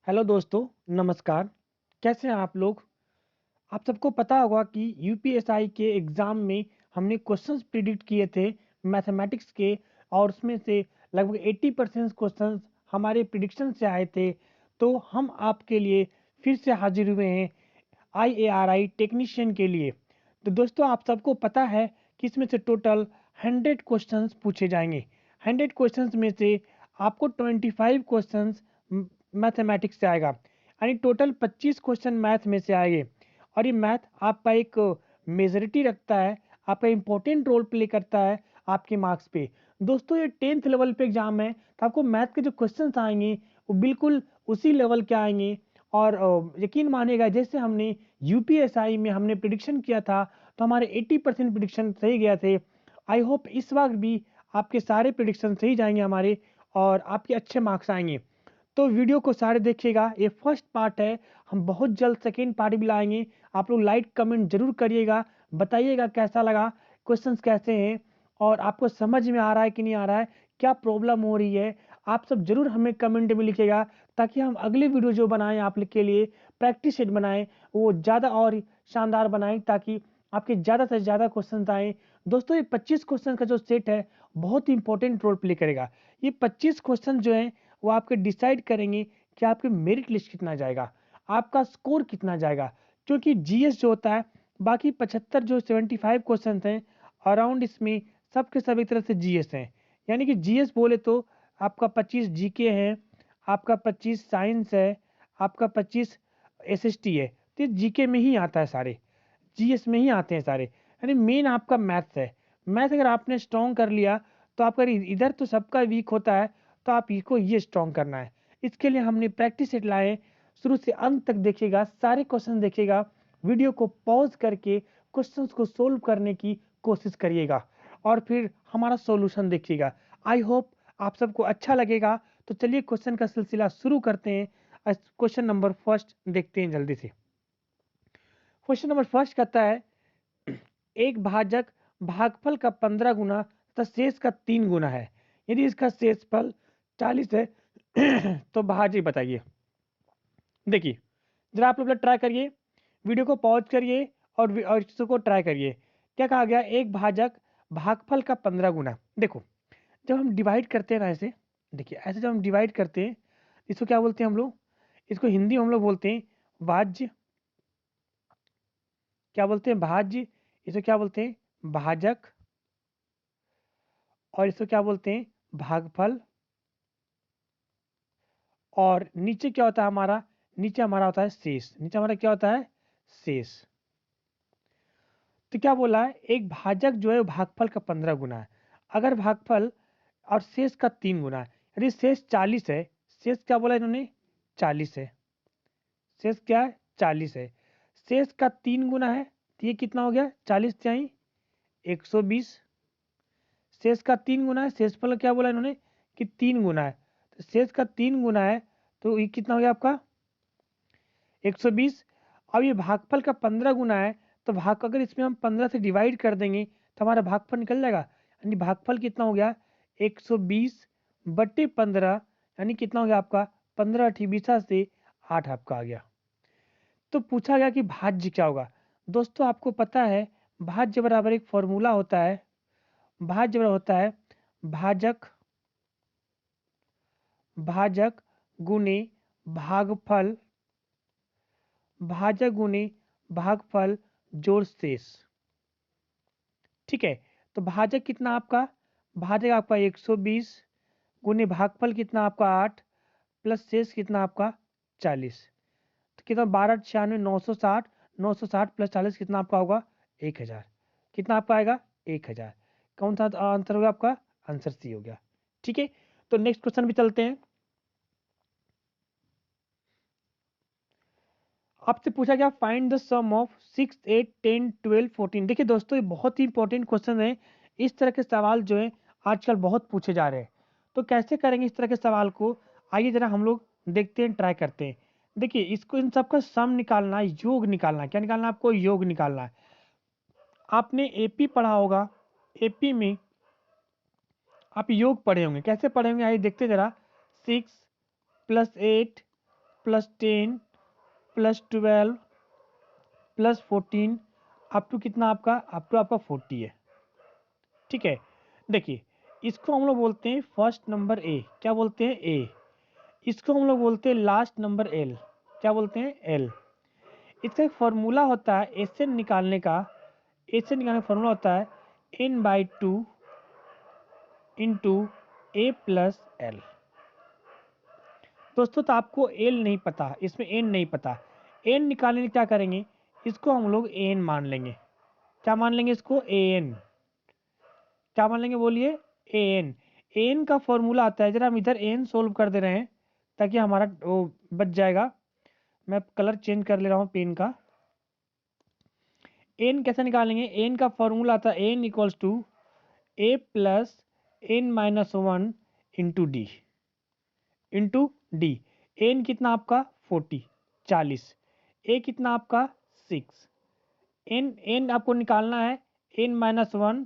Hello दोस्तों, नमस्कार। कैसे हैं आप लोग? आप सबको पता होगा कि यूपीएसआई के एग्ज़ाम में हमने क्वेश्चंस प्रिडिक्ट किए थे मैथमेटिक्स के, और उसमें से लगभग 80% क्वेश्चंस हमारे प्रिडिक्शन से आए थे। तो हम आपके लिए फिर से हाजिर हुए हैं आईएआरआई टेक्नीशियन के लिए। तो दोस्तों, आप सबको पता है कि इसमें से टोटल 100 क्वेश्चंस पूछे जाएंगे। 100 क्वेश्चंस में से आपको 25 क्वेश्चंस मैथमेटिक्स से आएगा, यानी टोटल 25 क्वेश्चन मैथ में से आएंगे। और ये मैथ आपका एक मेजोरिटी रखता है, आपका इंपॉर्टेंट रोल प्ले करता है आपके मार्क्स पे। दोस्तों, ये 10th लेवल पे एग्जाम है, तो आपको मैथ के जो क्वेश्चंस आएंगे वो बिल्कुल उसी लेवल के आएंगे। और यकीन मानिएगा, जैसे हमने यूपीएसआई में हमने प्रिडिक्शन किया था तो हमारे 80% प्रिडिक्शन सही गया थे। आई होप इस बार भी आपके सारे प्रिडिक्शन सही जाएंगे हमारे, और आपके अच्छे मार्क्स आएंगे। तो वीडियो को सारे देखिएगा, ये फर्स्ट पार्ट है। हम बहुत जल्द सेकेंड पार्ट भी लाएंगे। आप लोग लाइक कमेंट जरूर करिएगा, बताइएगा कैसा लगा, क्वेश्चंस कैसे हैं, और आपको समझ में आ रहा है कि नहीं आ रहा है, क्या प्रॉब्लम हो रही है। आप सब जरूर हमें कमेंट में लिखिएगा, ताकि हम अगले वीडियो जो बनाएं आप लोग के लिए, प्रैक्टिस सेट बनाएं, वो ज़्यादा और शानदार बनाएं, ताकि आपके ज़्यादा से ज़्यादा क्वेश्चन आएँ। दोस्तों, ये 25 क्वेश्चन का जो सेट है बहुत ही इंपॉर्टेंट रोल प्ले करेगा। ये 25 क्वेश्चन जो है वो आपके डिसाइड करेंगे कि आपके मेरिट लिस्ट कितना जाएगा, आपका स्कोर कितना जाएगा। क्योंकि जीएस जो होता है, बाकी 75 जो 75 क्वेश्चन हैं अराउंड, इसमें सब के सब एक तरह से जीएस हैं। यानी कि जीएस बोले तो आपका 25 जीके है, आपका 25 साइंस है, आपका 25 एसएसटी है। तो ये जीके में ही आता है सारे, जीएस में ही आते हैं सारे। यानी मेन आपका मैथ्स है। मैथ अगर आपने स्ट्रॉन्ग कर लिया तो आपका इधर तो सबका वीक होता है, तो आप इसको ये स्ट्रॉन्ग करना है। इसके लिए हमने प्रैक्टिस सेट लाए। शुरू से अंत तक देखिएगा, सारे क्वेश्चन देखिएगा, वीडियो को पॉज करके क्वेश्चंस को सोल्व करने की कोशिश करिएगा, और फिर हमारा सॉल्यूशन देखिएगा। आई होप आप सबको अच्छा लगेगा। तो चलिए क्वेश्चन का सिलसिला शुरू करते हैं। क्वेश्चन नंबर फर्स्ट देखते हैं जल्दी से। क्वेश्चन नंबर फर्स्ट कहता है, एक भाजक भागफल का 15 गुना तथा शेष का 3 गुना है। यदि इसका शेषफल 40 है तो भाज्य बताइए। देखिए, जरा आप लोग ट्राई करिए, वीडियो को पॉज करिए, और इसको ट्राई करिए। क्या कहा गया? एक भाजक भागफल का 15 गुना। देखो, जब हम डिवाइड करते हैं ना ऐसे, देखिए ऐसे जब हम डिवाइड करते हैं, इसको क्या बोलते हैं हम लोग? इसको हिंदी में हम लोग बोलते हैं भाज्य। क्या बोलते हैं? भाज्य। इसे क्या बोलते हैं? भाजक। और इसको क्या बोलते हैं? भागफल। और नीचे क्या होता है हमारा? नीचे हमारा होता है शेष। नीचे हमारा क्या होता है? शेष। तो क्या बोला है? एक भाजक जो है वो भागफल का 15 गुना है। अगर भागफल और शेष का 3 गुना है, यदि शेष 40 है, शेष क्या बोला इन्होंने? 40 है। शेष क्या है? 40 है। शेष का 3 गुना है, तो ये कितना हो गया? 40 चाहिए 120। शेष का 3 गुना है, शेषफल क्या बोला इन्होंने? कि 3 गुना है। तो शेष का 3 गुना है, तो ये कितना हो गया आपका? 120। अब ये भागफल का 15 गुना है, तो भाग अगर इसमें हम 15 से डिवाइड कर देंगे तो हमारा भागफल निकल जाएगा। यानी भागफल कितना हो गया? 120 बट्टे 15, यानी कितना हो गया आपका? 15 अठी से 8 आपका आ गया। तो पूछा गया कि भाज्य क्या होगा। दोस्तों, आपको पता है भाज्य बराबर एक फॉर्मूला होता है। भाज्य बराबर होता है भाजक, भाजक गुने भागफल, भाजक गुने भागफल जोड़ शेष। ठीक है, तो भाजक कितना आपका? भाजक आपका 120 गुने भागफल कितना आपका? 8 प्लस शेष कितना आपका? 40। तो कितना? 12 96 960। 960 प्लस 40 कितना आपका होगा? 1000। कितना आपका आएगा? 1000। कौन सा आंसर होगा आपका? आंसर सी हो गया। ठीक है, तो नेक्स्ट क्वेश्चन भी चलते हैं। आपसे पूछा गया फाइंड द सम ऑफ 6 8 10 12 14। देखिए दोस्तों, ये बहुत ही इंपॉर्टेंट क्वेश्चन है। इस तरह के सवाल जो है आजकल बहुत पूछे जा रहे हैं। तो कैसे करेंगे इस तरह के सवाल को? आइए जरा हम लोग देखते हैं, ट्राई करते हैं। देखिए, इसको इन सबका सम निकालना है, योग निकालना है। क्या निकालना है आपको? योग निकालना है। आपने एपी पढ़ा होगा, एपी में आप योग पढ़े होंगे। कैसे पढ़े होंगे? आइए देखते हैं जरा। 6 + 8 plus 10 plus 12 plus 14 up to कितना आपका, अप टू आपका 40 है। ठीक है, देखिए इसको हम लोग बोलते हैं फर्स्ट नंबर ए, क्या बोलते हैं ए। इसको हम लोग बोलते हैं लास्ट नंबर एल, क्या बोलते हैं एल। इसका एक फॉर्मूला होता है एस निकालने का, एस निकालने का फॉर्मूला होता है n/2 इंटू ए प्लस एल। दोस्तों तो आपको एल नहीं पता, इसमें एन नहीं पता, एन निकालने के लिए क्या करेंगे, इसको हम लोग एन मान लेंगे। क्या मान लेंगे इसको, एन। क्या मान लेंगे बोलिए, एन। एन का फॉर्मूला आता है, जरा हम इधर एन सोल्व कर दे रहे हैं ताकि हमारा वो बच जाएगा। मैं कलर चेंज कर ले रहा हूँ पेन का। एन कैसे निकालेंगे, एन का फॉर्मूला आता है n equals to a plus n-1 into d, into d. N कितना आपका 40, 40। ए कितना आपका 6। एन आपको निकालना है n-1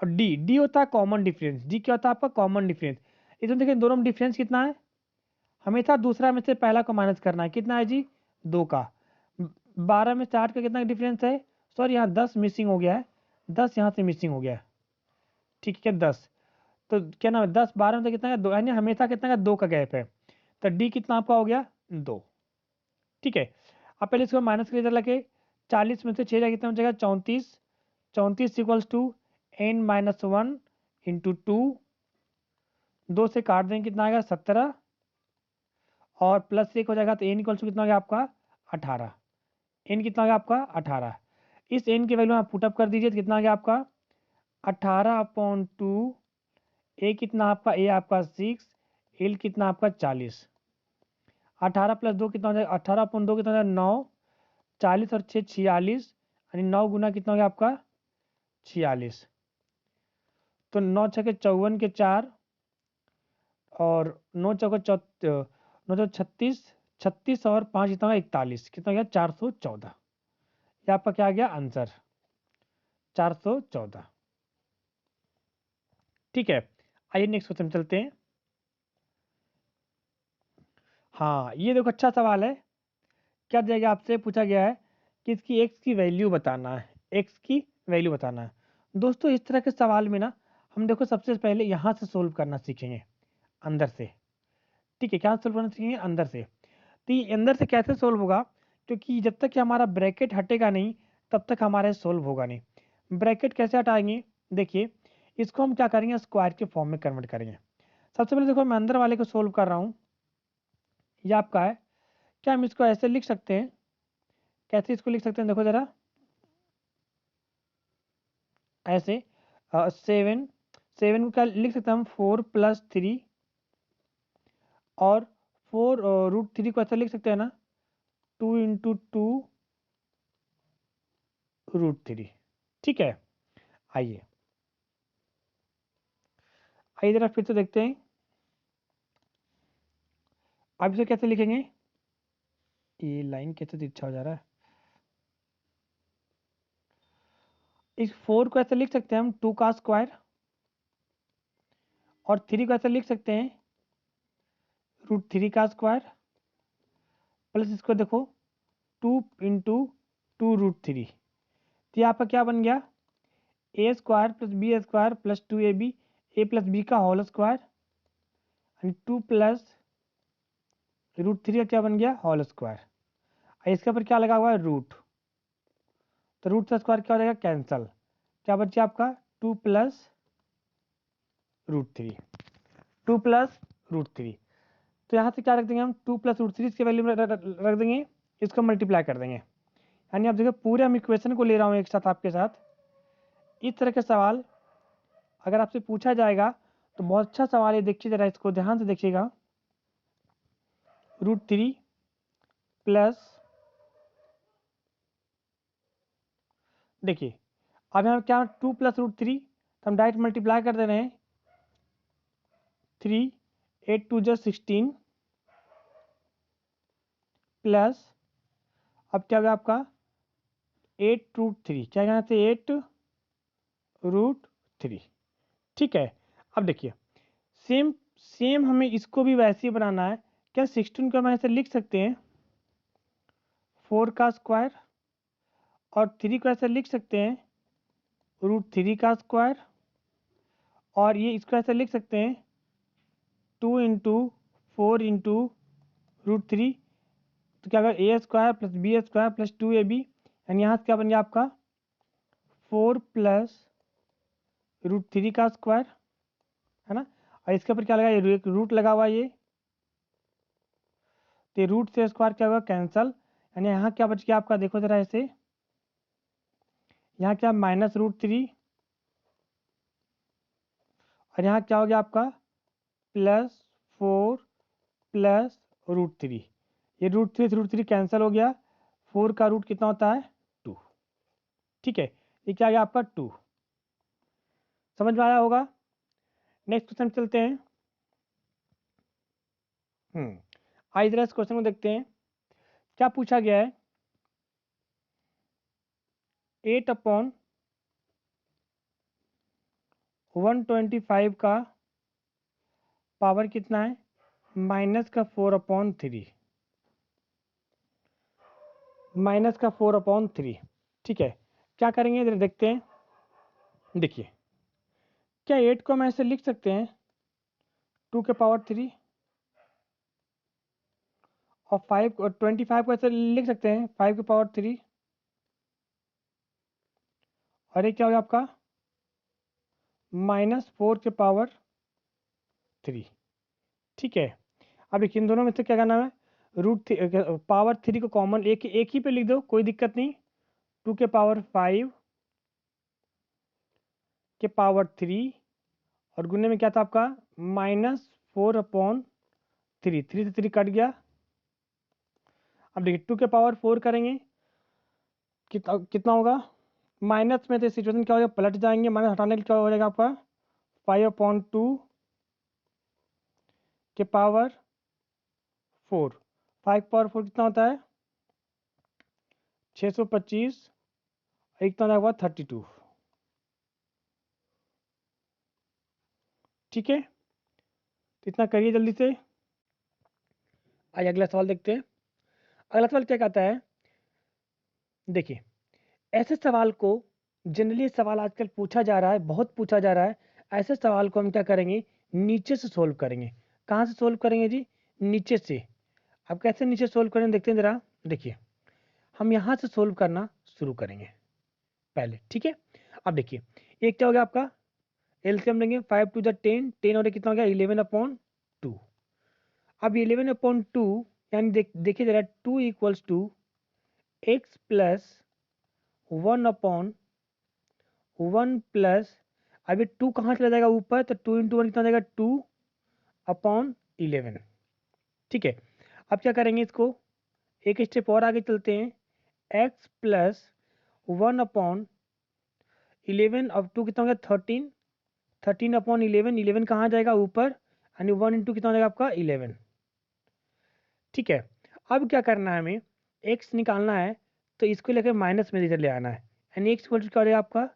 और डी होता है कॉमन डिफरेंस। डी क्या होता है आपका, कॉमन डिफरेंस। इसमें देखिए दोनों में डिफरेंस कितना है, हमेशा दूसरा में से पहला को माइनस करना है। कितना है जी, 2 का। 12 में से 8 का कितना डिफरेंस है, सॉरी यहाँ 10 मिसिंग हो गया है, 10 यहाँ से मिसिंग हो गया है। ठीक है 10, तो क्या नाम है 10 12 में से कितना है 2, यानी हमेशा कितना का 2 का गैप है। तो डी कितना आपका हो गया 2। ठीक है, अब पहले इसको माइनस के इधर लगे, 40 में से 6 कितना हो जाएगा 34। 34 इक्वल्स टू n-1 इंटू 2, 2 से काट देंगे कितना आएगा 17, और प्लस 1 हो जाएगा तो n इक्वल्स टू कितना हो गया आपका 18। n कितना हो गया आपका 18। इस n की वैल्यू आप पुटअप कर दीजिए तो कितना आ गया आपका 18/2। ए कितना आपका, ए आपका 6, एल कितना आपका 40। 18 प्लस 2 कितना हो जाएगा, 18/2 कितना हो जाएगा 9, 40 और 6 46, यानी 9 गुना कितना हो गया आपका 46। तो 9 छके 54 के 4, और 9 चौके 9 चौके 36, 36 और 5 कितना होगा 41, कितना हो गया 414। ये आपका क्या आ गया आंसर 414। ठीक है, आइए नेक्स्ट क्वेश्चन चलते हैं। हाँ ये देखो अच्छा सवाल है। क्या दिया आपसे पूछा गया है कि इसकी एक्स की वैल्यू बताना है, एक्स की वैल्यू बताना है। दोस्तों इस तरह के सवाल में ना हम देखो सबसे पहले यहाँ से सोल्व करना सीखेंगे, अंदर से। ठीक है, क्या सोल्व करना सीखेंगे अंदर से। तो ये अंदर से कैसे सोल्व होगा, क्योंकि जब तक कि हमारा ब्रैकेट हटेगा नहीं तब तक हमारे सोल्व होगा नहीं। ब्रैकेट कैसे हटाएंगे, देखिए इसको हम क्या करेंगे, स्क्वायर के फॉर्म में कन्वर्ट करेंगे। सबसे पहले देखो मैं अंदर वाले को सोल्व कर रहा हूँ, ये आपका है। क्या हम इसको ऐसे लिख सकते हैं, कैसे इसको लिख सकते हैं देखो जरा, ऐसे 7 7 को क्या लिख सकते हैं हम 4+3, और 4√3 को ऐसा लिख सकते हैं ना 2 इंटू 2√3। ठीक है, आइए आइए जरा फिर से देखते हैं, अब इसे कैसे लिखेंगे, ये लाइन कैसे तिरछा हो जा रहा है। इस 4 को ऐसे लिख सकते हैं हम 2 का स्क्वायर, और 3 को ऐसे लिख सकते हैं √3 का स्क्वायर, प्लस इसको देखो 2 इंटू 2√3। तो यहाँ पर क्या बन गया, A square plus B square plus 2ab, A plus B का होल स्क्वायर, यानी 2 प्लस √3 का क्या बन गया होल स्क्वायर, और इसके ऊपर क्या लगा हुआ है रूट, तो रूट का स्क्वायर क्या हो जाएगा कैंसल, क्या बचा आपका 2 प्लस √3, 2 प्लस √3। तो यहाँ से क्या रख देंगे हम 2 प्लस √3 इसके वैल्यू में रख देंगे, इसको मल्टीप्लाई कर देंगे। यानी आप देखिए पूरे हम इक्वेशन को ले रहा हूँ एक साथ आपके साथ। इस तरह के सवाल अगर आपसे पूछा जाएगा तो बहुत अच्छा सवाल है, देखिए जरा इसको ध्यान से देखिएगा। √3 प्लस, देखिए अब यहाँ क्या 2 प्लस √3, तो हम डायरेक्ट मल्टीप्लाई कर दे रहे हैं 3, 8 2 जो 16, प्लस अब क्या होगा आपका 8√3, क्या यहाँ से 8√3। ठीक है, अब देखिए सेम सेम हमें इसको भी वैसे ही बनाना है क्या 16 को हम ऐसे लिख सकते हैं 4 का स्क्वायर, और 3 को ऐसे लिख सकते हैं √3 का स्क्वायर, और ये इसको ऐसे लिख सकते हैं 2 इंटू 4 इंटू √3। तो क्या होगा a² plus b² plus 2ab, यानी यहाँ से क्या बन गया आपका 4 प्लस √3 का स्क्वायर, है ना। और इसके ऊपर क्या लगा, ये एक रूट लगा हुआ है ये, तो रूट से स्क्वायर क्या होगा कैंसल, यानी यहाँ क्या बच गया आपका, देखो जरा ऐसे, यहाँ क्या -√3, और यहाँ क्या हो गया आपका +4 प्लस √3। ये √3 से √3 कैंसिल हो गया, 4 का रूट कितना होता है 2। ठीक है, ये क्या आ गया आपका 2। समझ में आया होगा। नेक्स्ट क्वेश्चन चलते हैं। आइए जरा इस क्वेश्चन को देखते हैं। क्या पूछा गया है, 8/125 का पावर कितना है, -4/3, -4/3। ठीक है, क्या करेंगे जरा देखते हैं। देखिए, क्या 8 को हम ऐसे लिख सकते हैं 2 के पावर 3, और 25 को ऐसे लिख सकते हैं 5 के पावर 3, और ये क्या हो गया आपका -4 के पावर 3। ठीक है, अब देखिए इन दोनों में से क्या करना है, पावर 3 को कॉमन एक ही पे लिख दो, कोई दिक्कत नहीं। 2 के पावर 5 के पावर 3, और गुने में क्या था आपका -4/3, 3 से 3 कट गया। अब देखिए 2 के पावर 4 करेंगे, कितना कितना होगा, माइनस में तो सिचुएशन क्या हो जाएगा, पलट जाएंगे, माइनस हटाने के क्या हो जाएगा आपका 5/2 के पावर 4। 5 पावर 4 कितना होता है 625, एक कितना होगा 32। ठीक है, तो इतना करिए जल्दी से। आइए अगला सवाल देखते हैं। अगला सवाल क्या कहता है, देखिए ऐसे सवाल को जनरली सवाल आजकल पूछा जा रहा है, बहुत पूछा जा रहा है। ऐसे सवाल को हम क्या करेंगे, नीचे से सोल्व करेंगे। कहाँ से सोल्व करेंगे जी, नीचे से। अब कैसे नीचे सोल्व करेंगे देखते हैं जरा। देखिए हम यहाँ से सोल्व करना शुरू करेंगे पहले। ठीक है, अब देखिए एक क्या हो गया आपका, एलसीएम लेंगे, 5 टू 10, 10 और कितना हो गया 11/2। अब 11/2 यानी देखिए जरा 2 इक्वल्स टू x प्लस 1/1 प्लस, अभी 2 कहाँ चला जाएगा ऊपर, तो 2 इंटू 1 कितना जाएगा 2/11। ठीक है, अब क्या करेंगे इसको, एक स्टेप और आगे चलते हैं, x प्लस 1/11, अब 2 कितना हो गया 13, 13/11, 11 कहाँ जाएगा ऊपर, यानी 1 इंटू कितना हो जाएगा आपका 11। ठीक है, अब क्या करना है हमें, x निकालना है, तो इसको लेकर माइनस में इधर ले आना है, यानी x इक्वल टू क्या हो जाएगा आपका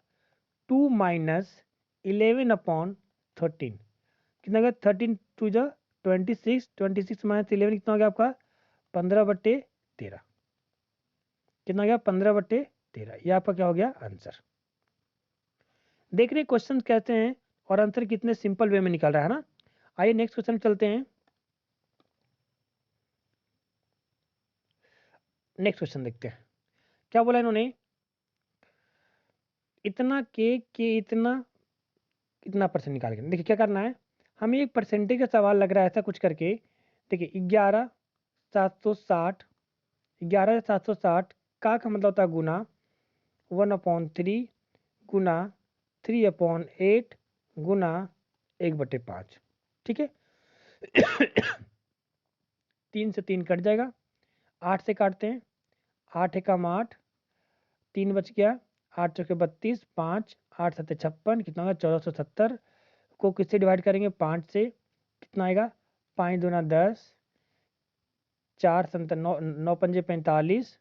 2 माइनस 11/13, कितना गया 13 टू जो 26, 26 माइनस 11 कितना हो गया आपका 15/13, कितना गया 15/13। ये आपका क्या हो गया आंसर। देख रहे क्वेश्चन कहते हैं और आंसर कितने सिंपल वे में निकल रहा है ना। आइए नेक्स्ट क्वेश्चन चलते हैं। नेक्स्ट क्वेश्चन देखते हैं क्या बोला इन्होंने, इतना के इतना कितना परसेंट निकाल के। देखिए क्या करना है, हमें एक परसेंटेज का सवाल लग रहा है ऐसा कुछ करके। देखिए 11,760, 11,760 का मतलब होता है गुना 1/3 गुना 3/8 गुना 1/5। ठीक है 3 से 3 कट जाएगा, 8 से काटते हैं, 8 एकम 8, 3 बच गया, 8 चौके 32, 5 8 सत्ते 56, कितना होगा 1470 को किससे डिवाइड करेंगे 5 से, कितना आएगा 5 दूना 10, 4 सत्तर 9, 9 पंजे 45,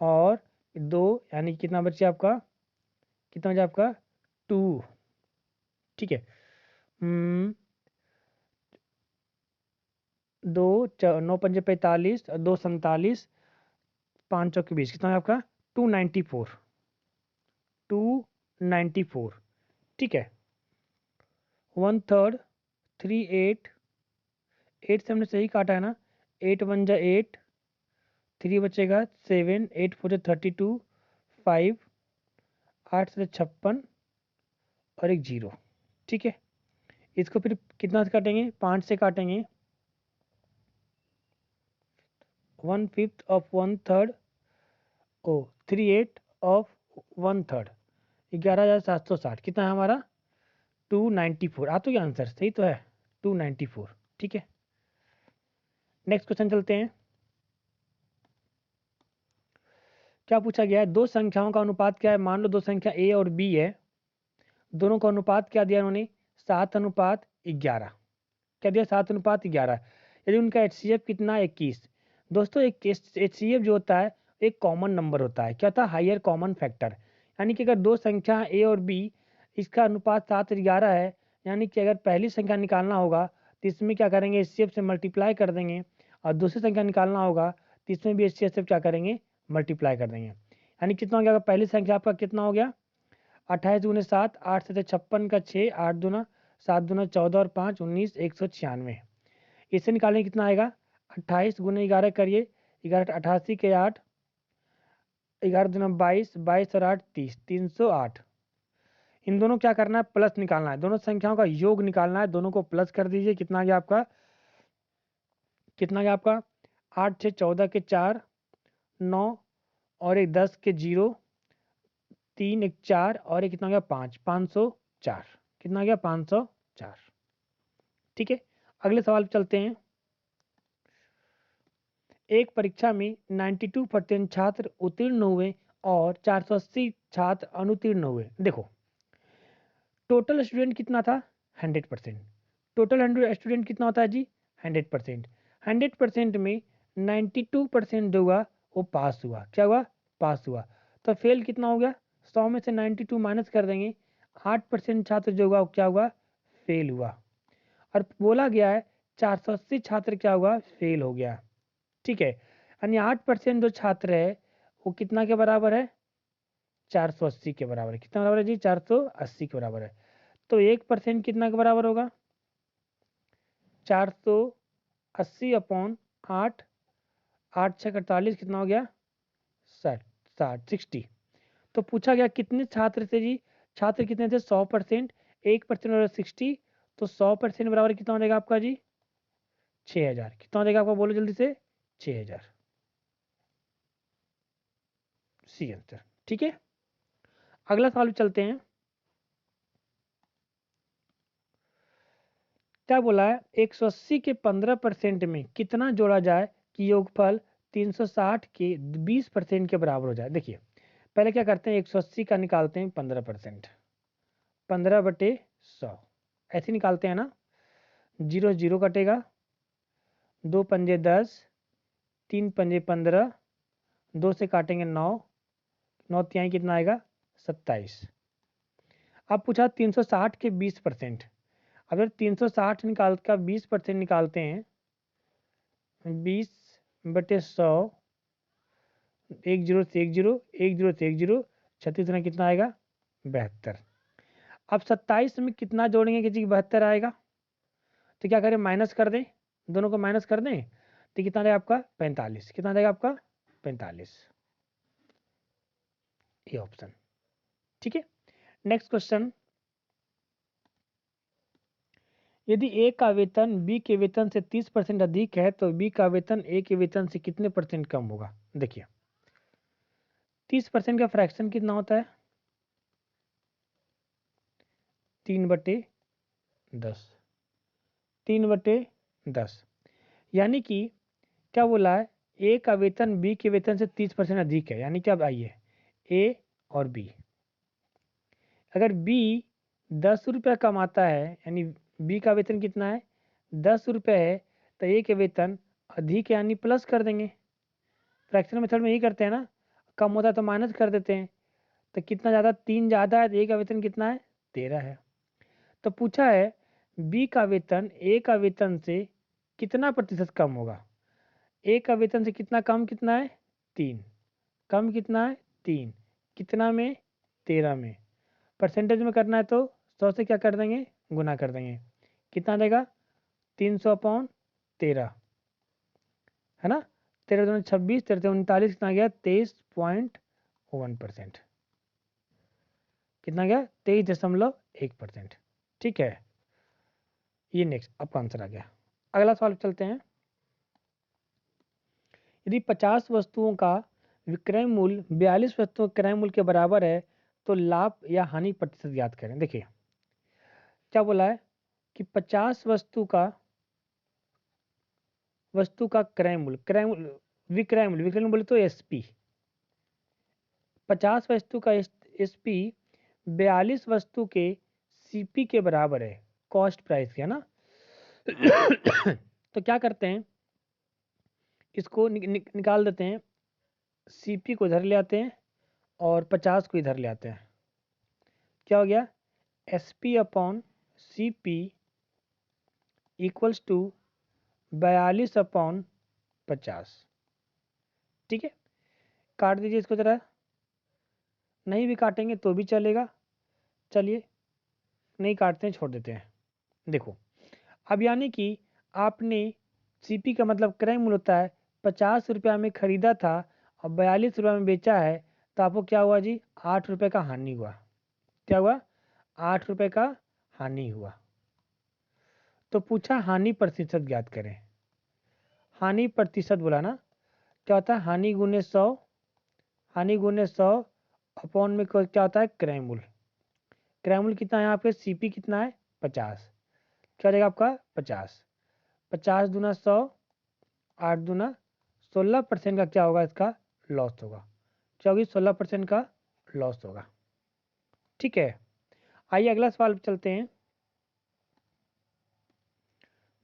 और 2 यानी कितना बचे आपका, कितना बचा आपका 2। ठीक है 9 पंजे 45 और 2 47, 5 चौके 20, कितना है आपका 294, 294। ठीक है, 1/3, 3 8, 8 से हमने सही काटा है ना, 8 1 जा 8, 3 बचेगा 7, 8 4 जा 32, 5, 8 से 56 और एक 0। ठीक है, इसको फिर कितना से काटेंगे, 5 से काटेंगे, 1/5 ऑफ 1/3, 3/8 ऑफ 1/3, 11,760, कितना है हमारा 294। आ तो क्या आंसर सही तो है 294। ठीक है, नेक्स्ट क्वेश्चन चलते हैं। क्या पूछा गया है, दो संख्याओं का अनुपात क्या है। मान लो दो संख्या ए और बी है, दोनों का अनुपात क्या दिया उन्होंने 7/11। क्या दिया 7/11। यदि उनका HCF कितना 21। दोस्तों एक HCF जो होता है एक कॉमन नंबर होता है, क्या होता है हायर कॉमन फैक्टर। यानी कि अगर दो संख्या ए और बी, इसका अनुपात 7/11 है, यानी कि अगर पहली संख्या निकालना होगा तो इसमें क्या करेंगे HCF से मल्टीप्लाई कर देंगे, और दूसरी संख्या निकालना होगा तो इसमें भी HCF से क्या करेंगे मल्टीप्लाई कर देंगे। यानी कितना हो गया, पहली संख्या आपका कितना हो गया 28 दूने 7, 8 से 56 का 6, 8 दूना 7 दूना 14 और 5 19, 196। इससे निकालें कितना आएगा 28 गुने 11 करिए, 11 88 के 8, 11 दूना 22, 22 और 8 30, 308। इन दोनों क्या करना है प्लस निकालना है, दोनों संख्याओं का योग निकालना है, दोनों को प्लस कर दीजिए। कितना आ गया आपका, कितना आ गया आपका 8 6 14 के 4, 9 और एक 10 के 0, 3 एक 4 और एक कितना गया 5, 504। कितना गया 504। ठीक है, अगले सवाल पे चलते हैं। एक परीक्षा में 92% छात्र उत्तीर्ण हुए और 480 छात्र अनुत्तीर्ण हुए। देखो टोटल स्टूडेंट कितना था 100%। टोटल स्टूडेंट कितना होता है जी 100%। 100% में 92% जो हुआ वो पास हुआ। क्या हुआ पास हुआ। तो फेल कितना हो गया 100 में से 92 माइनस कर देंगे, 8% छात्र जो हुआ वो क्या हुआ फेल हुआ। और बोला गया है 480 छात्र क्या हुआ फेल हो गया। ठीक है, यानी 8% जो छात्र है वो कितना के बराबर है 480 के बराबर है। कितना बराबर है जी 480 के बराबर है। तो 1% कितना के बराबर होगा 480 अपॉन 8, 8 6 48, कितना हो गया 60, 60। तो पूछा गया कितने छात्र थे जी, छात्र कितने थे 100%, 1% और 60, तो 100% बराबर कितना हो जाएगा आपका जी 6000। कितना हो जाएगा आपका बोलो जल्दी से 6000, सी आंसर। ठीक है, अगला सवाल पे चलते हैं। क्या बोला है 180 के 15% में कितना जोड़ा जाए कि योगफल 360 के 20% के बराबर हो जाए। देखिए पहले क्या करते हैं 180 का निकालते हैं 15%, 15/100 ऐसे निकालते हैं ना, 0 0 कटेगा, 2 पंजे 10, 3 पंजे 15, 2 से काटेंगे 9, 9 तिहाई कितना आएगा 27। अब पूछा 360 के 20%। अगर 360 निकाल का 20% निकालते हैं 20/100, 1 0 से 1 0, 1 0 से 1 0, 36 में कितना आएगा 72। अब 27 में कितना जोड़ेंगे कि जी 72 आएगा, तो क्या करें माइनस कर दें, दोनों को माइनस कर दें तो कितना आएगा आपका 45। कितना आएगा आपका 45, ये ऑप्शन। ठीक है, नेक्स्ट क्वेश्चन। यदि ए का वेतन बी के वेतन से 30% अधिक है तो बी का वेतन ए के वेतन से कितने परसेंट कम होगा। देखिए 30% का फ्रैक्शन कितना होता है 3/10, 3/10। यानी कि क्या बोला है ए का वेतन बी के वेतन से 30% अधिक है, यानी कि अब आइए ए और बी, अगर बी 10 रुपये कमाता है यानी बी का वेतन कितना है 10 रुपये है, तो ए के वेतन अधिक है यानी प्लस कर देंगे। फ्रैक्शन मेथड में यही करते हैं ना, कम होता है तो माइनस कर देते हैं। तो कितना ज़्यादा 3 ज़्यादा है तो ए का वेतन कितना है 13 है। तो पूछा है बी का वेतन ए का वेतन से कितना प्रतिशत कम होगा? ए का वेतन से कितना कम, कितना है 3, कम कितना है 3, कितना में 13 में। परसेंटेज में करना है तो 100 से क्या कर देंगे, गुना कर देंगे। कितना देगा 300/13, है ना। 13×26, 13×39 कितना गया 23.1%। कितना गया 23.1%। ठीक है, ये नेक्स्ट आपका आंसर आ गया। अगला सवाल चलते हैं। यदि 50 वस्तुओं का विक्रय मूल्य 42 वस्तुओं के क्रय मूल्य के बराबर है तो लाभ या हानि प्रतिशत ज्ञात करें। देखिए क्या बोला है कि 50 वस्तु का क्रय मूल्य, विक्रय मूल्य बोले तो एसपी, 50 वस्तु का एसपी 42 वस्तु के सीपी के बराबर है, कॉस्ट प्राइस के, है ना। तो क्या करते हैं, इसको निकाल देते हैं। सीपी को इधर ले आते हैं और 50 को इधर ले आते हैं। क्या हो गया, SP/CP इक्वल्स टू 42/50। ठीक है, काट दीजिए इसको जरा, नहीं भी काटेंगे तो भी चलेगा। चलिए नहीं काटते हैं, छोड़ देते हैं। देखो अब यानी कि आपने सीपी का मतलब क्रय मूल्य होता है, 50 रुपया में खरीदा था और 42 रुपया में बेचा है, तो आपको क्या हुआ जी, 8 रुपये का हानि हुआ। क्या हुआ, 8 रुपये का हानि हुआ। तो पूछा हानि प्रतिशत ज्ञात करें। हानि प्रतिशत बोला ना, क्या होता है हानि गुने 100, हानि गुने 100 अपॉन में क्या होता है क्रय मूल्य। क्रय मूल्य कितना है यहाँ पे, सीपी कितना है 50, क्या रहेगा आपका 50, 50 दूना 100, 8 दूना 16% का क्या होगा, इसका लॉस होगा। क्या होगी, 16% का लॉस होगा। ठीक है, आइए अगला सवाल चलते हैं।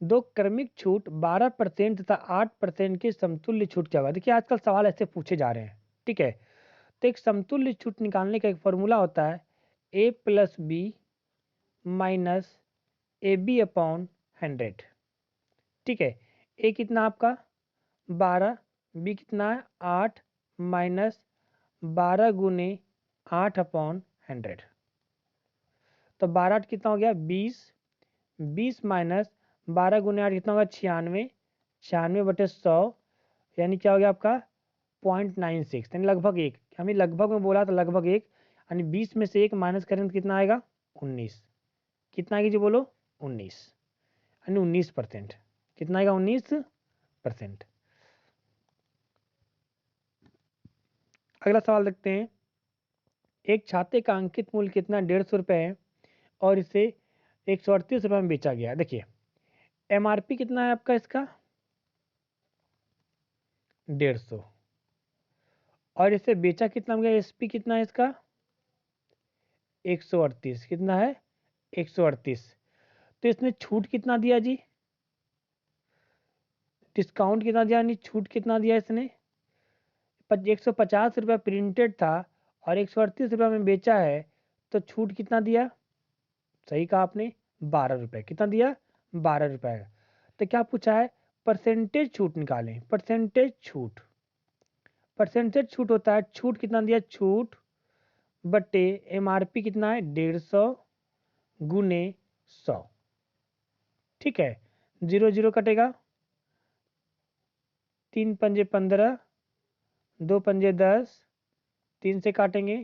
दो क्रमिक छूट 12% तथा 8% की समतुल्य छूट क्या होगा। देखिए आजकल सवाल ऐसे पूछे जा रहे हैं। ठीक है, तो एक समतुल्य छूट निकालने का एक फॉर्मूला होता है A+B माइनस AB/100। ठीक है, ए कितना आपका 12, बी कितना है 8 माइनस 12 गुने 8/100। तो 12 कितना हो गया 20, 20 माइनस 12 गुने 8 कितना होगा 96, 96/100, यानी क्या हो गया आपका 0.96, यानी लगभग एक। हमें लगभग में बोला तो लगभग एक, यानी 20 में से एक माइनस करें तो कितना आएगा 19। कितना आएगी जी बोलो 19, यानी 19%। कितना आएगा 19%। अगला सवाल देखते हैं। एक छाते का अंकित मूल्य कितना 150 रुपये है और इसे 138 रुपये में बेचा गया। देखिए MRP कितना है आपका इसका 150, और इसे बेचा कितना हो गया, SP कितना है इसका 138, कितना है 138। तो इसने छूट कितना दिया जी, डिस्काउंट कितना दिया, यानी छूट कितना दिया इसने, 150 रुपया प्रिंटेड था और 138 रुपया में बेचा है, तो छूट कितना दिया, सही कहा आपने 12 रुपये। कितना दिया 12 रुपये। तो क्या पूछा है, परसेंटेज छूट निकालें। परसेंटेज छूट, परसेंटेज छूट होता है छूट कितना दिया, छूट बटे MRP कितना है 150 गुने 100। ठीक है, 0 0 कटेगा, 3 पंजे 15, 2 पंजे 10, 3 से काटेंगे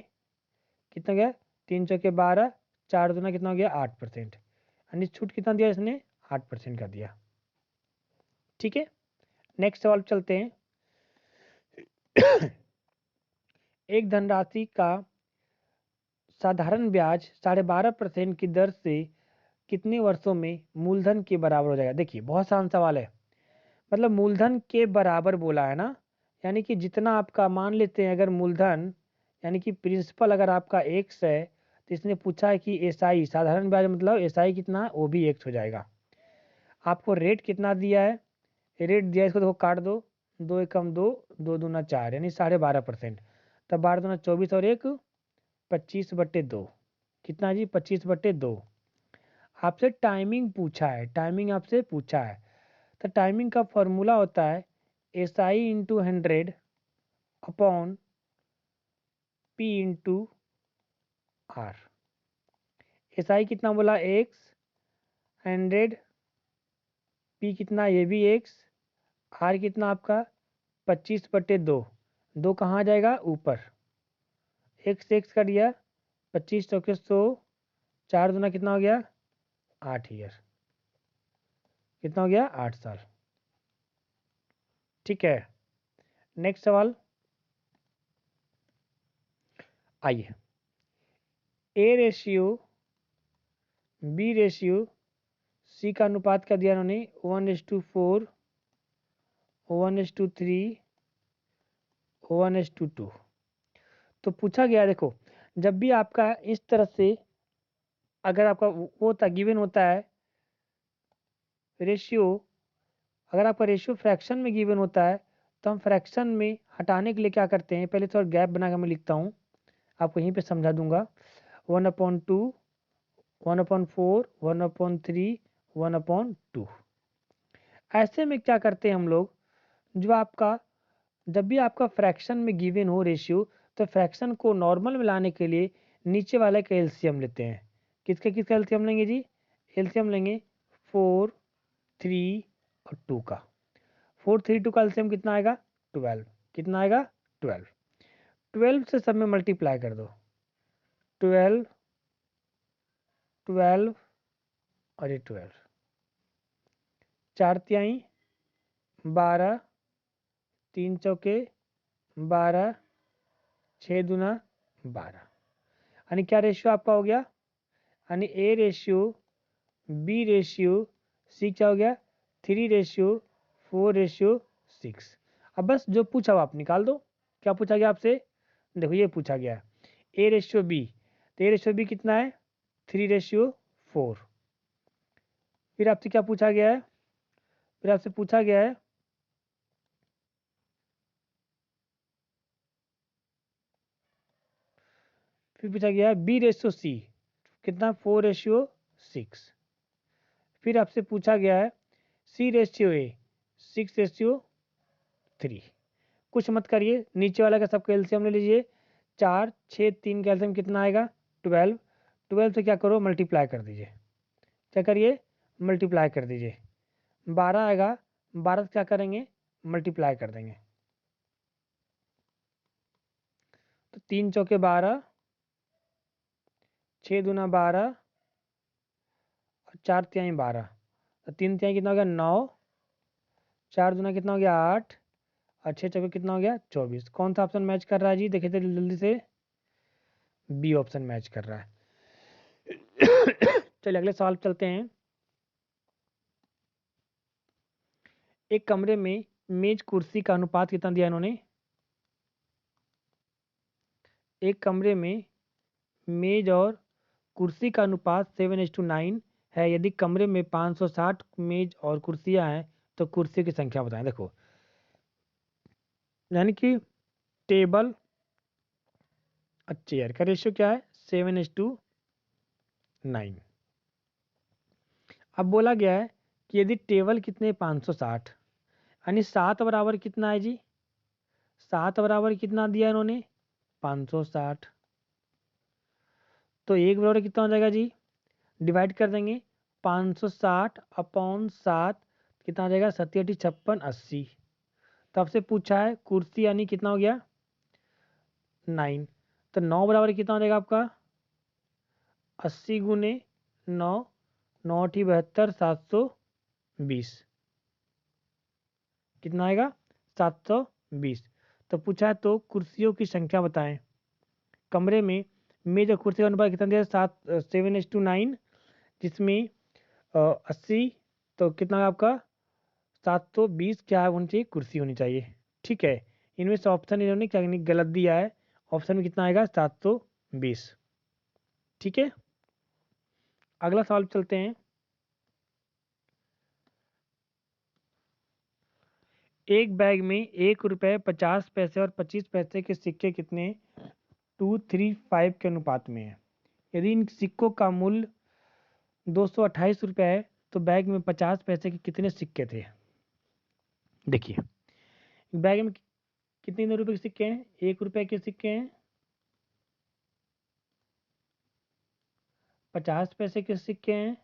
कितना गया 3 चौके 12, 4 दूना कितना हो गया 8%, यानी छूट कितना दिया इसने 8% का दिया। ठीक है, नेक्स्ट सवाल चलते हैं। एक धनराशि का साधारण ब्याज 12.5% की दर से कितने वर्षों में मूलधन के बराबर हो जाएगा। देखिए बहुत आसान सवाल है, मतलब मूलधन के बराबर बोला है ना, यानी कि जितना आपका मान लेते हैं अगर मूलधन, यानी कि प्रिंसिपल अगर आपका x है, तो इसने पूछा है कि SI साधारण ब्याज मतलब SI कितना है, वो भी x हो जाएगा। आपको रेट कितना दिया है, रेट दिया इसको देखो काट दो, 2 एकम 2, 2 दूना 4, यानी 12.5%। तब 12 दूना 24 और 1 25/2, कितना जी 25/2। आपसे टाइमिंग पूछा है, टाइमिंग आपसे पूछा है, तो टाइमिंग का फॉर्मूला होता है SI into 100 upon P into R। SI कितना बोला x, 100, P कितना ये भी x, R कितना आपका 25/2। 2 कहाँ जाएगा ऊपर, x कर दिया, 25 चौके 100, 4 दूना कितना हो गया 8 ईयर, कितना हो गया 8 साल। ठीक है, नेक्स्ट सवाल आइए। A ratio B ratio C का अनुपात क्या दिया इन्होंने 1:4, 1:3, 1:2। तो पूछा गया, देखो जब भी आपका इस तरह से अगर आपका वो होता गिवन होता है रेशियो, अगर आपका रेशियो फ्रैक्शन में गिवन होता है तो हम फ्रैक्शन में हटाने के लिए क्या करते हैं, पहले थोड़ा गैप बना के मैं लिखता हूँ, आपको यहीं पे समझा दूंगा। 1/2, 1/4, 1/3, 1/2। ऐसे में क्या करते हैं हम लोग, जो आपका जब भी आपका फ्रैक्शन में गिवन हो रेशियो, तो फ्रैक्शन को नॉर्मल में लाने के लिए नीचे वाले का एलसीएम लेते हैं। किसका एलसीएम लेंगे जी, एलसीएम लेंगे 4, 3 और 2 का। 4, 3, 2 का एलसीएम कितना आएगा 12, कितना आएगा 12। 12 से सब में मल्टीप्लाई कर दो, 12, 12 और ये 12, 4 × 12, 3 चौके 12, 6 दूना 12, यानी क्या रेशियो आपका हो गया, यानी A ratio B ratio C क्या हो गया 3:4:6। अब बस जो पूछा वो आप निकाल दो। क्या पूछा गया आपसे, देखो ये पूछा गया A रेशियो B, तो A रेशियो B कितना है 3:4। फिर आपसे क्या पूछा गया है, फिर आपसे पूछा गया है फिर पूछा गया है B रेशियो C कितना 4:6। फिर आपसे पूछा गया है C रेशियो A 6:3। कुछ मत करिए, नीचे वाला का सबका एलसीएम ले लीजिए, 4, 6, 3 का एलसीएम कितना आएगा 12। 12 से क्या करो मल्टीप्लाई कर दीजिए, क्या करिए मल्टीप्लाई कर दीजिए, 12 आएगा, 12 से क्या करेंगे मल्टीप्लाई कर देंगे, तो 3 चौके 12, 6 दूना 12 और 4 तिहाई 12, तो 3 तिहाई कितना हो गया 9, 4 दूना कितना हो गया 8 और 6 चौके कितना हो गया 24। कौन सा ऑप्शन मैच कर रहा है जी, देखिए तो जल्दी से, बी ऑप्शन मैच कर रहा है। चलिए अगले सवाल चलते हैं। एक कमरे में मेज कुर्सी का अनुपात कितना दिया इन्होंने, एक कमरे में मेज और कुर्सी का अनुपात 7:9 है। यदि कमरे में 560 मेज और कुर्सियां हैं तो कुर्सियों की संख्या बताएं। देखो यानी कि टेबल और चेयर का रेशियो क्या है 7:9। अब बोला गया है कि यदि टेबल कितने 560, यानी 7 बराबर कितना है जी, 7 बराबर कितना दिया इन्होंने 560, तो 1 बराबर कितना हो जाएगा जी, डिवाइड कर देंगे 560/7 कितना हो जाएगा 7 × 56 80। तो आपसे पूछा है कुर्सी यानी कितना हो गया 9, तो 9 बराबर कितना हो जाएगा आपका 80 × 9, 9 × 72 720, कितना आएगा 720। तो पूछा है तो कुर्सियों की संख्या बताएं। कमरे में मेज और कुर्सी का अनुपात कितना दिया 7:9, जिसमें 80, तो कितना है आपका 720 क्या होनी चाहिए कुर्सी होनी चाहिए। ठीक है, इनमें से ऑप्शन इन्होंने क्या गलत दिया है, ऑप्शन में कितना आएगा 720। ठीक है, अगला सवाल चलते हैं। एक बैग में 1 रुपये 50 पैसे और 25 पैसे के सिक्के कितने 235 के अनुपात में है। यदि इन सिक्कों का मूल्य 228 रुपये है तो बैग में 50 पैसे के कितने सिक्के थे। देखिए बैग में कितने रुपए के सिक्के हैं? 1 रुपए के सिक्के हैं, 50 पैसे के सिक्के हैं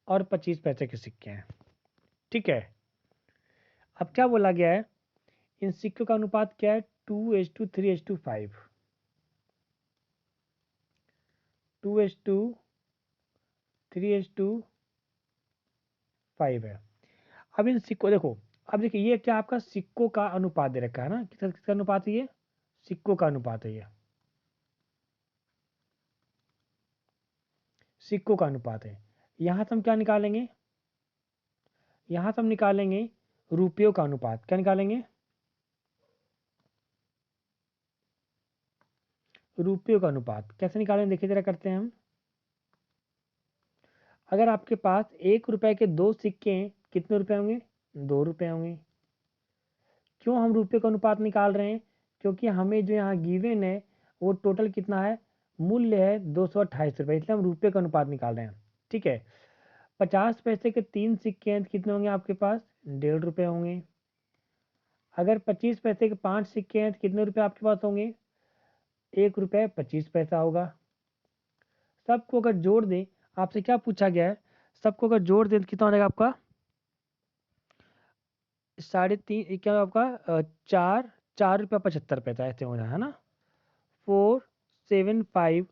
और 25 पैसे के सिक्के हैं। ठीक है, अब क्या बोला गया है, इन सिक्कों का अनुपात क्या है? 2:3:5, 2:3:5 है। अब इन सिक्कों देखो, अब देखिए ये क्या आपका सिक्कों का अनुपात दे रखा है ना, किसका अनुपात है ये? सिक्कों का अनुपात है ये, सिक्कों का अनुपात है। यहाँ से हम क्या निकालेंगे? यहाँ से हम निकालेंगे रुपयों का अनुपात। क्या निकालेंगे? रुपयों का अनुपात। कैसे निकालेंगे देखिए जरा, करते हैं हम। अगर आपके पास 1 रुपए के 2 सिक्के हैं, कितने रुपए होंगे? 2 रुपए होंगे। क्यों हम रुपये का अनुपात निकाल रहे हैं? क्योंकि हमें जो यहाँ गिवन है वो टोटल कितना है? मूल्य है 228 रुपये, इसलिए हम रुपये का अनुपात निकाल रहे हैं। ठीक है, 50 पैसे के 3 सिक्के हैं, कितने होंगे आपके पास? 1.5 रुपये होंगे। अगर 25 पैसे के 5 सिक्के हैं तो कितने रुपए आपके पास होंगे? 1 रुपये 25 पैसा होगा। सबको अगर जोड़ दें, आपसे क्या पूछा गया है, सबको अगर जोड़ दें तो कितना हो जाएगा आपका? 3.5, क्या आपका 4 रुपया 75 पैसा ऐसे हो रहा है ना। 475,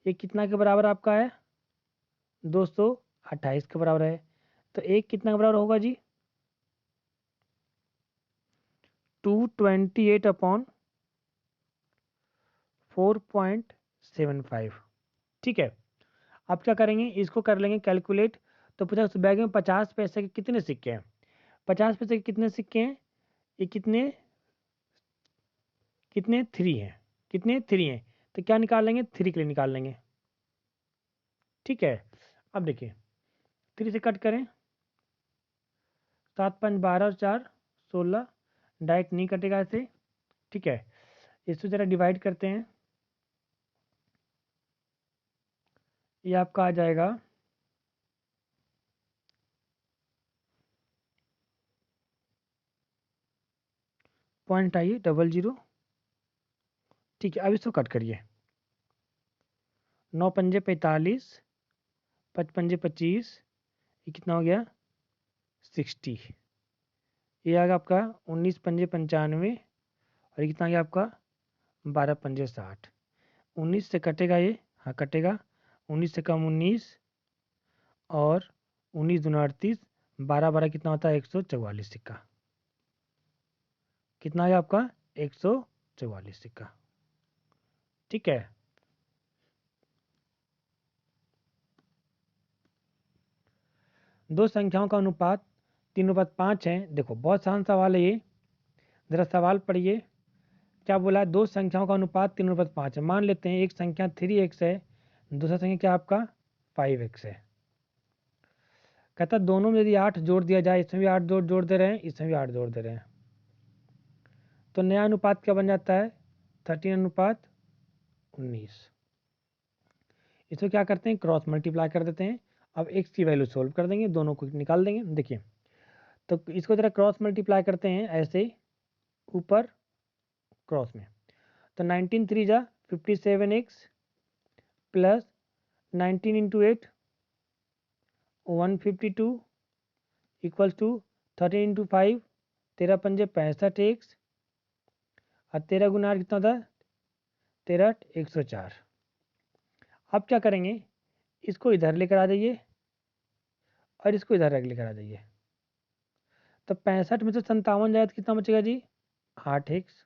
ये कितना के बराबर आपका है? 228 के बराबर है। तो एक कितना के बराबर होगा जी? 228/4.75। ठीक है, अब क्या करेंगे, इसको कर लेंगे कैलकुलेट। तो पूछा उस बैग में 50 पैसे के कितने सिक्के हैं? 50 पैसे के कितने सिक्के हैं? ये कितने कितने 3 हैं। कितने 3 हैं, तो क्या निकाल लेंगे? 3 के लिए निकाल लेंगे। ठीक है, अब देखिए 3 से कट करें, 7 5 12 और 4 16, डायरेक्ट नहीं कटेगा ऐसे। ठीक है, इसको जरा डिवाइड करते हैं, ये आपका आ जाएगा 0.00। ठीक है, अब इसको कट करिए, 9 पंजे 45, 5 पंजे 25, ये कितना हो गया? 60। ये आ गया आपका 19 पंजे 95, और ये कितना आ गया आपका? 12 पंजे 60। 19 से कटेगा ये, हाँ कटेगा, 19 से कम 19, और 19 दूना 38, 12 12 कितना होता है? 144 सिक्का। कितना है आपका? 144 सिक्का। ठीक है, दो संख्याओं का अनुपात 3:5 है। देखो बहुत आसान सवाल है ये, जरा सवाल पढ़िए। क्या बोला है? दो संख्याओं का अनुपात 3:5 है। मान लेते हैं एक संख्या 3x है, दूसरा संख्या क्या आपका 5x है। कहता है दोनों में यदि 8 जोड़ दिया जाए, इसमें भी 8 जोड़ दे रहे हैं, इसमें भी 8 जोड़ दे रहे हैं, तो नया अनुपात क्या बन जाता है? 13:19। इसको क्या करते हैं? क्रॉस मल्टीप्लाई कर देते हैं। अब x की वैल्यू सोल्व कर देंगे, दोनों को निकाल देंगे। देखिए तो इसको जरा क्रॉस मल्टीप्लाई करते हैं ऐसे ऊपर क्रॉस में, तो 19 3 जा 57x plus 19 into 8 152 equals to 13 into 5 13 पंजे 65x, और 13 गुना 8 कितना होता है? 13 104। अब क्या करेंगे, इसको इधर लेकर आ जाइए और इसको इधर लेकर आ जाइए, तो 65 में से 57 जाए तो कितना बचेगा जी? 8x।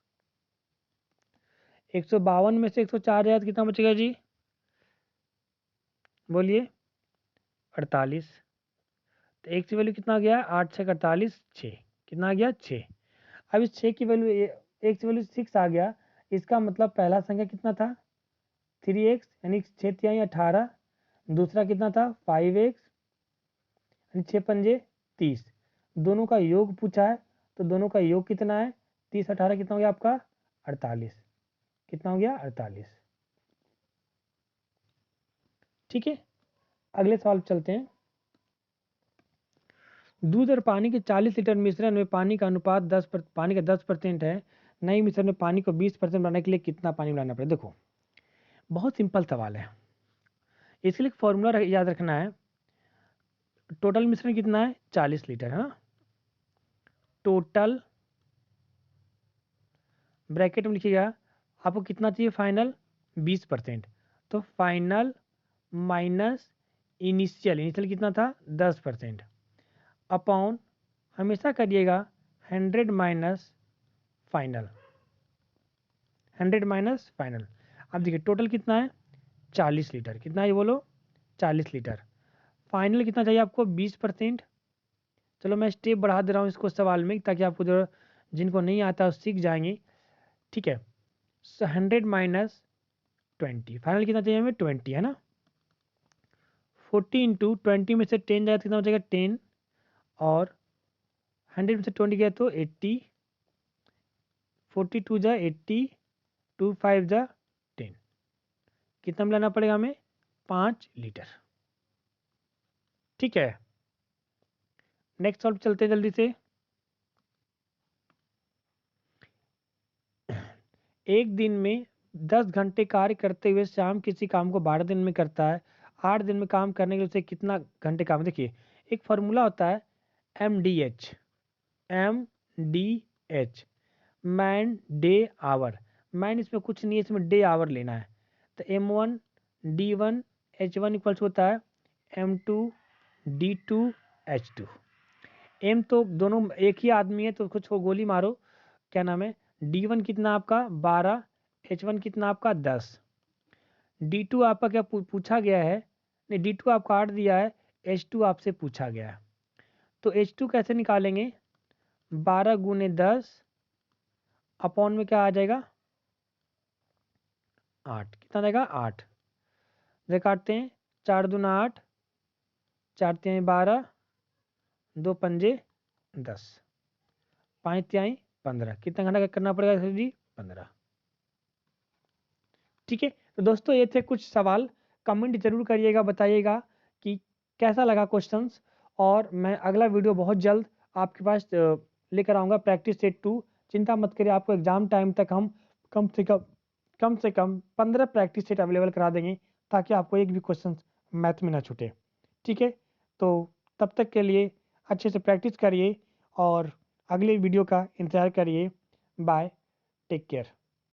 152 में से 104 जाए तो कितना बचेगा जी? बोलिए 48। तो x की वैल्यू कितना आ गया? 8 6 48, 6। कितना आ गया? 6। अब इस 6 की वैल्यू x की वैल्यू 6 आ गया, इसका मतलब पहला संख्या कितना था? 3x, यानी 6 तिहाई 18। दूसरा कितना था? 5x, यानी 6 पंजे 30। दोनों का योग पूछा है, तो दोनों का योग कितना है? 30 18 कितना हो गया आपका? 48। कितना हो गया? 48। ठीक है, अगले सवाल पे चलते हैं। दूध और पानी के 40 लीटर मिश्रण में पानी का अनुपात पानी का 10% है। नई मिश्रण में पानी को 20% बनाने के लिए कितना पानी मिलाना पड़ेगा? देखो, बहुत सिंपल सवाल है। इसके लिए फॉर्मूला याद रखना है। टोटल मिश्रण कितना है? 40 लीटर है ना। टोटल ब्रैकेट में लिखिएगा आपको कितना चाहिए फाइनल? 20%। तो फाइनल माइनस इनिशियल कितना था? 10%। अपॉन हमेशा करिएगा 100 माइनस फाइनल। 100 minus final. अब देखिए टोटल कितना है? 40 लीटर। कितना है ये बोलो? 40 लीटर। फाइनल कितना चाहिए आपको? 20%। चलो मैं स्टेप बढ़ा दे रहा हूँ इसको सवाल में, ताकि आपको जो जिनको नहीं आता सीख जाएंगे। ठीक है, 100 माइनस 20, फाइनल कितना चाहिए हमें? 20 है ना। 40 इंटू 20 में से 10 जाएगा, कितना हो जाएगा? 10। और 100 में से 20 गया तो 80। 42 जा 80, 2 5 जा 10। कितना मिलाना पड़ेगा हमें? 5 लीटर। ठीक है, नेक्स्ट सॉल्व चलते हैं जल्दी से। एक दिन में 10 घंटे कार्य करते हुए श्याम किसी काम को 12 दिन में करता है। 8 दिन में काम करने के लिए उसे कितना घंटे काम? देखिए एक फॉर्मूला होता है MDH। MDH man day hour. Man इसमें कुछ नहीं है, इसमें डे आवर लेना है। तो M1 D1 H1 इक्वल्स होता है M2 D2 H2। एम तो दोनों एक ही आदमी है तो कुछ को गोली मारो। क्या नाम है? D1 कितना आपका? 12। H1 कितना आपका? 10। D2 आपका क्या पूछा गया है? नहीं, D2 आपका 8 दिया है। H2 आपसे पूछा गया है। तो H2 कैसे निकालेंगे? 12 गुने 10 अपॉन में क्या आ जाएगा? 8। कितना देगा? 8। इधर काटते हैं। 4 दूना 8, 4 तिहाई 12, 2 पंजे 10, 5 तिहाई 15। कितना घंटा करना पड़ेगा सर जी? 15। ठीक है, तो दोस्तों ये थे कुछ सवाल। कमेंट जरूर करिएगा, बताइएगा कि कैसा लगा क्वेश्चंस। और मैं अगला वीडियो बहुत जल्द आपके पास लेकर आऊँगा, प्रैक्टिस सेट 2। चिंता मत करिए, आपको एग्जाम टाइम तक हम कम से कम 15 प्रैक्टिस सेट अवेलेबल करा देंगे, ताकि आपको एक भी क्वेश्चन मैथ में ना छूटे। ठीक है, तो तब तक के लिए अच्छे से प्रैक्टिस करिए और अगले वीडियो का इंतज़ार करिए। Bye, take care.